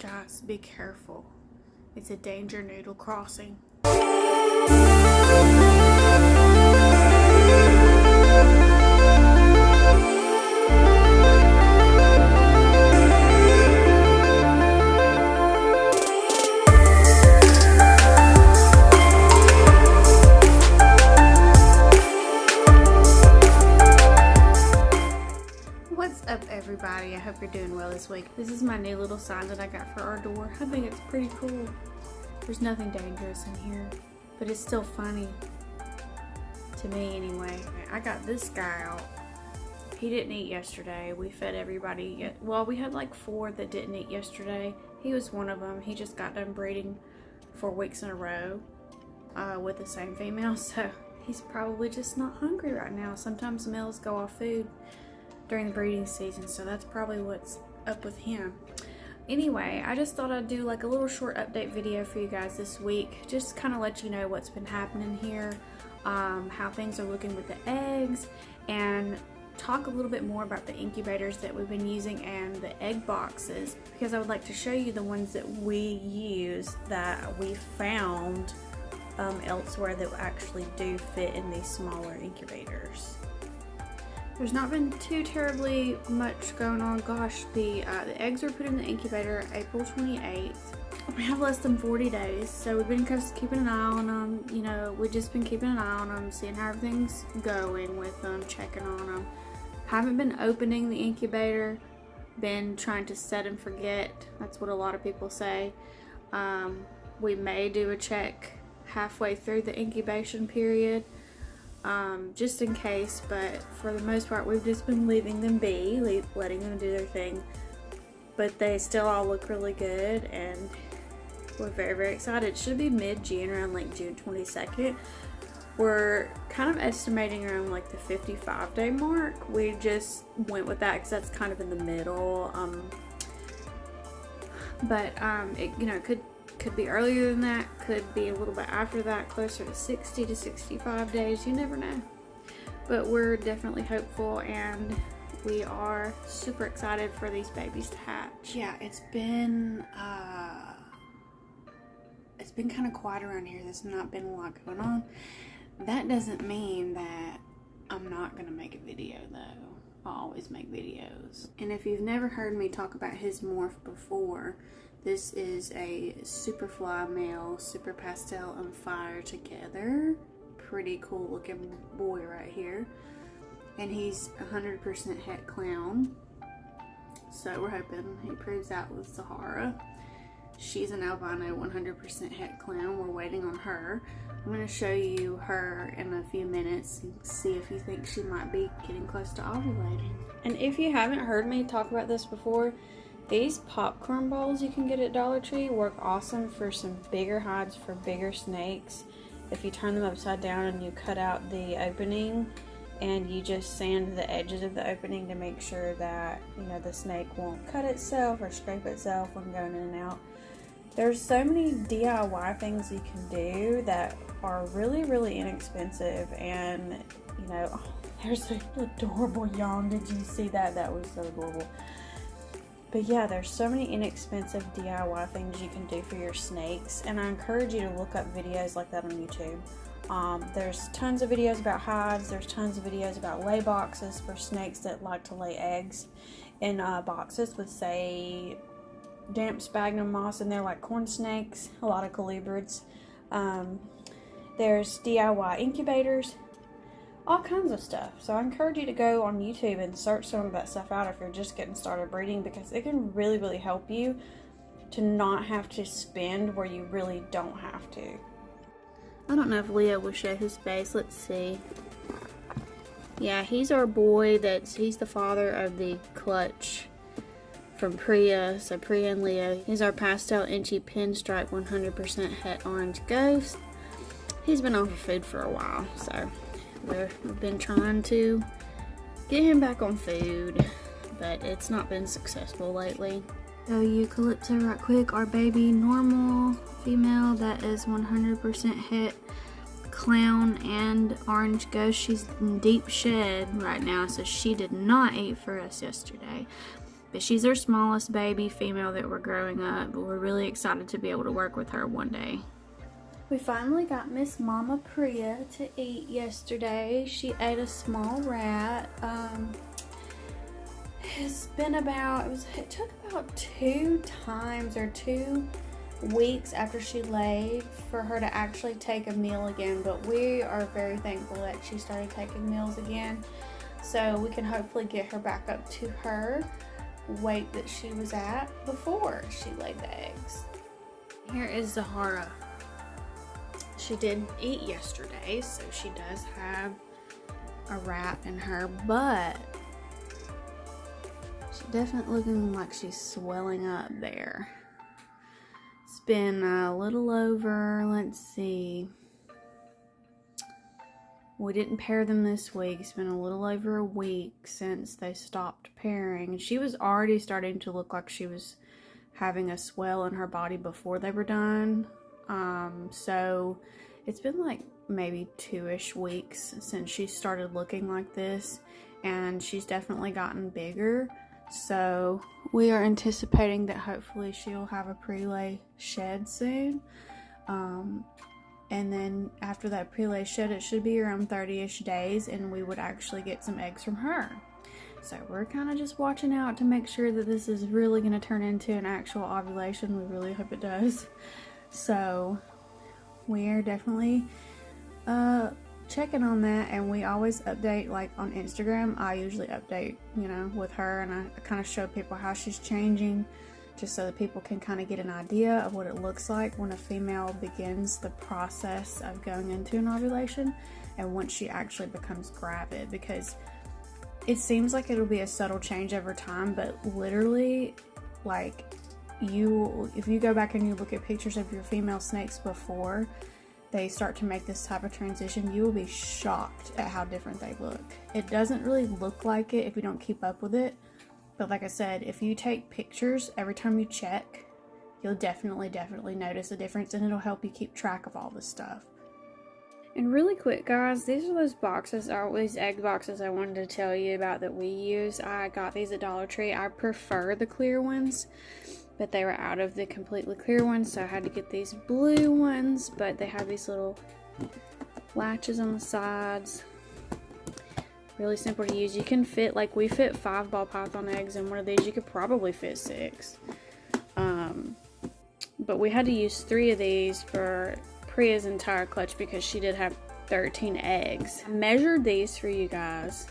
Guys, be careful. It's a danger noodle crossing. Everybody, I hope you're doing well this week. This is my new little sign that I got for our door. I think it's pretty cool. There's nothing dangerous in here, but it's still funny to me anyway. I got this guy out. He didn't eat yesterday. We fed everybody. Well, we had like 4 that didn't eat yesterday. He was one of them. He just got done breeding 4 weeks in a row with the same female, so he's probably just not hungry right now. Sometimes males go off food during the breeding season, so that's probably what's up with him. Anyway, I just thought I'd do like a little short update video for you guys this week, just kind of let you know what's been happening here, how things are looking with the eggs, and talk a little bit more about the incubators that we've been using and the egg boxes, because I would like to show you the ones that we use that we found elsewhere that actually do fit in these smaller incubators. There's not been too terribly much going on. Gosh, the eggs were put in the incubator April 28th. We have less than 40 days, so we've been just keeping an eye on them. You know, we've just been keeping an eye on them, seeing how everything's going with them, checking on them. Haven't been opening the incubator, been trying to set and forget. That's what a lot of people say. We may do a check halfway through the incubation period, just in case, but for the most part we've just been leaving them be, letting them do their thing. But they still all look really good, and we're very excited. It should be mid-June, around like June 22nd. We're kind of estimating around like the 55-day mark. We just went with that because that's kind of in the middle. It, you know, could be earlier than that, could be a little bit after that, closer to 60 to 65 days, you never know. But we're definitely hopeful, and we are super excited for these babies to hatch. Yeah, it's been kind of quiet around here. There's not been a lot going on. That doesn't mean that I'm not gonna make a video though. I always make videos. And if you've never heard me talk about his morph before, this is a Superfly male, Super Pastel and Fire together. Pretty cool looking boy right here. And he's 100% het clown. So we're hoping he proves out with Zahara. She's an albino 100% het clown. We're waiting on her. I'm going to show you her in a few minutes and see if you think she might be getting close to ovulating. And if you haven't heard me talk about this before, these popcorn balls you can get at Dollar Tree work awesome for some bigger hides for bigger snakes. If you turn them upside down and you cut out the opening and you just sand the edges of the opening to make sure that, you know, the snake won't cut itself or scrape itself when going in and out. There's so many DIY things you can do that are really inexpensive, and you know, oh, there's an adorable yawn. Did you see that? That was so adorable. But yeah, there's so many inexpensive DIY things you can do for your snakes, and I encourage you to look up videos like that on YouTube. There's tons of videos about hives. There's tons of videos about lay boxes for snakes that like to lay eggs in boxes with, say, damp sphagnum moss in there, like corn snakes, a lot of colubrids. There's DIY incubators, all kinds of stuff. So I encourage you to go on YouTube and search some of that stuff out if you're just getting started breeding, because it can really help you to not have to spend where you really don't have to. I don't know if Leah will show his face. Let's see. Yeah, he's our boy. He's the father of the clutch from Pria. So Pria and Leah. He's our pastel inchy pinstripe 100% het orange ghost. He's been off of food for a while, so we've been trying to get him back on food, but it's not been successful lately. So Eucalypto right quick, our baby normal female that is 100% het clown and orange ghost. She's in deep shed right now, so she did not eat for us yesterday. But she's our smallest baby female that we're growing up. But we're really excited to be able to work with her one day. We finally got Miss Mama Pria to eat yesterday. She ate a small rat. It took about 2 times or 2 weeks after she laid for her to actually take a meal again, but we are very thankful that she started taking meals again, so we can hopefully get her back up to her weight that she was at before she laid the eggs. Here is Zahara. She did eat yesterday, so she does have a rat in her, but she's definitely looking like she's swelling up there. It's been a little over, let's see, we didn't pair them this week. It's been a little over a week since they stopped pairing, and she was already starting to look like she was having a swell in her body before they were done. So it's been like maybe 2-ish weeks since she started looking like this, and she's definitely gotten bigger. So we are anticipating that hopefully she'll have a pre-lay shed soon. And then after that pre-lay shed, it should be around 30-ish days, and we would actually get some eggs from her. So we're kind of just watching out to make sure that this is really going to turn into an actual ovulation. We really hope it does. So we are definitely checking on that, and we always update, like on Instagram. I usually update, you know, with her, and I kind of show people how she's changing, just so that people can kind of get an idea of what it looks like when a female begins the process of going into an ovulation and once she actually becomes gravid, because it seems like it'll be a subtle change over time, but literally, like, if you go back and you look at pictures of your female snakes before they start to make this type of transition, you will be shocked at how different they look. It doesn't really look like it if you don't keep up with it, but like I said, if you take pictures every time you check, you'll definitely notice a difference, and it'll help you keep track of all this stuff. And really quick, guys, these are those boxes, these egg boxes I wanted to tell you about that we use. I got these at Dollar Tree. I prefer the clear ones, but they were out of the completely clear ones, so I had to get these blue ones, but they have these little latches on the sides. Really simple to use. You can fit, like, we fit 5 ball python eggs in one of these. You could probably fit 6. But we had to use 3 of these for Priya's entire clutch because she did have 13 eggs. I measured these for you guys.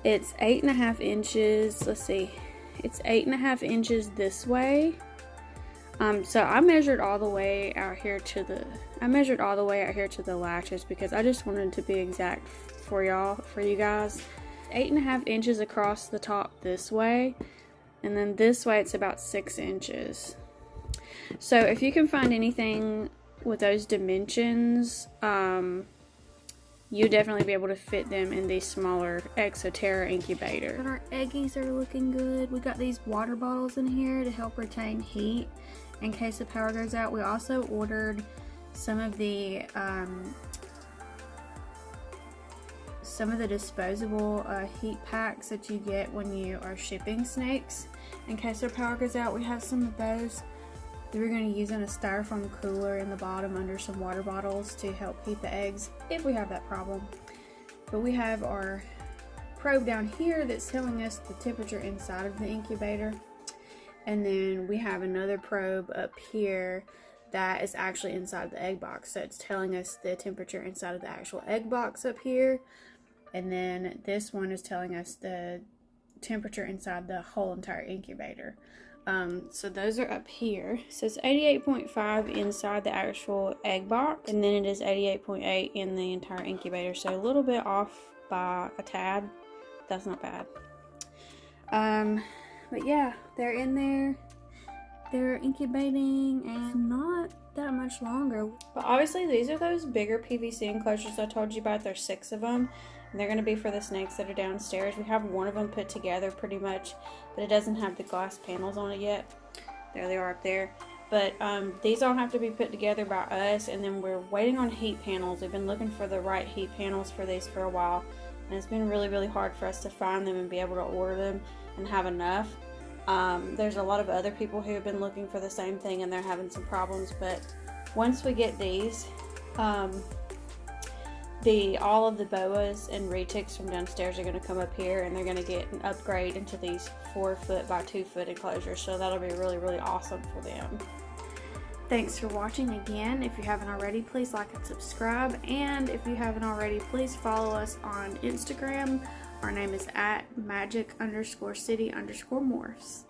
It's 8.5 inches. Let's see. It's 8.5 inches this way. So I measured all the way out here to the latches because I just wanted to be exact for you guys. 8.5 inches across the top this way, and then this way it's about 6 inches. So if you can find anything with those dimensions, you'll definitely be able to fit them in these smaller Exoterra incubator. But our eggies are looking good. We got these water bottles in here to help retain heat in case the power goes out. We also ordered some of the disposable heat packs that you get when you are shipping snakes. In case their power goes out, we have some of those that we're going to use in a styrofoam cooler in the bottom under some water bottles to help heat the eggs if we have that problem. But we have our probe down here that's telling us the temperature inside of the incubator, and then we have another probe up here that is actually inside the egg box, so it's telling us the temperature inside of the actual egg box up here, and then this one is telling us the temperature inside the whole entire incubator. So those are up here. So it's 88.5 inside the actual egg box, and then it is 88.8 in the entire incubator. So a little bit off by a tad. That's not bad. But yeah, they're in there. They're incubating and not that much longer. But obviously these are those bigger PVC enclosures I told you about. There's 6 of them. And they're going to be for the snakes that are downstairs. We have one of them put together pretty much, but it doesn't have the glass panels on it yet. There they are up there. But these all have to be put together by us, and then we're waiting on heat panels. We've been looking for the right heat panels for these for a while, and it's been really hard for us to find them and be able to order them and have enough. There's a lot of other people who have been looking for the same thing and they're having some problems, but once we get these, all of the boas and retics from downstairs are going to come up here, and they're going to get an upgrade into these 4-foot by 2-foot enclosures, so that'll be really, really awesome for them. Thanks for watching again. If you haven't already, please like and subscribe, and if you haven't already, please follow us on Instagram. Our name is @magic_city_morphs.